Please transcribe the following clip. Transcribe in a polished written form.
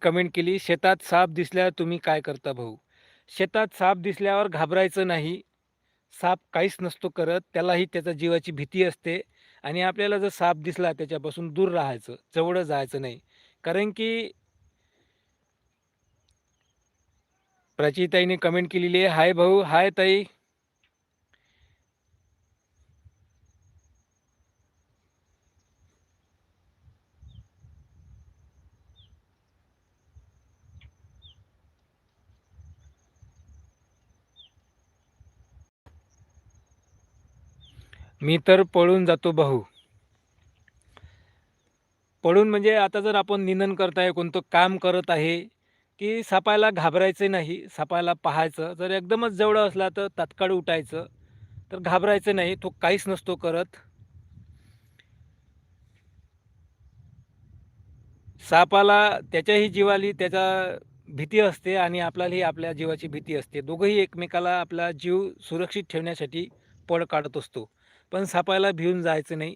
Comment केली, "शेतात साप दिसल्यावर तुम्ही काय करता भाऊ?" शेतात साप दिसल्यावर घाबरायचं नाही. साप काहीच नसतो करत. त्यालाही त्याच्या जीवाची भीती असते आणि आपल्याला जर साप दिसला त्याच्यापासून दूर राहायचं, जवळ जायचं नाही. कारण की प्राचीताईने कमेंट केलेली आहे, "हाय भाऊ, हाय ताई." "मी तर पळून जातो भाऊ." पळून म्हणजे आता जर आपण निंदण करत आहे, कोणतं काम करत आहे, की सापाला घाबरायचं नाही. सापाला पाहायचं. जर एकदमच जवळ असला तर तात्काळ उठायचं. तर घाबरायचं नाही. तो काहीच नसतो करत. सापाला त्याच्याही जीवाली त्याचा भीती असते आणि आपल्यालाही आपल्या जीवाची भीती असते. दोघंही एकमेकाला आपला जीव सुरक्षित ठेवण्यासाठी पळ काढत असतो. पण सापाला भिऊन जायचं नाही.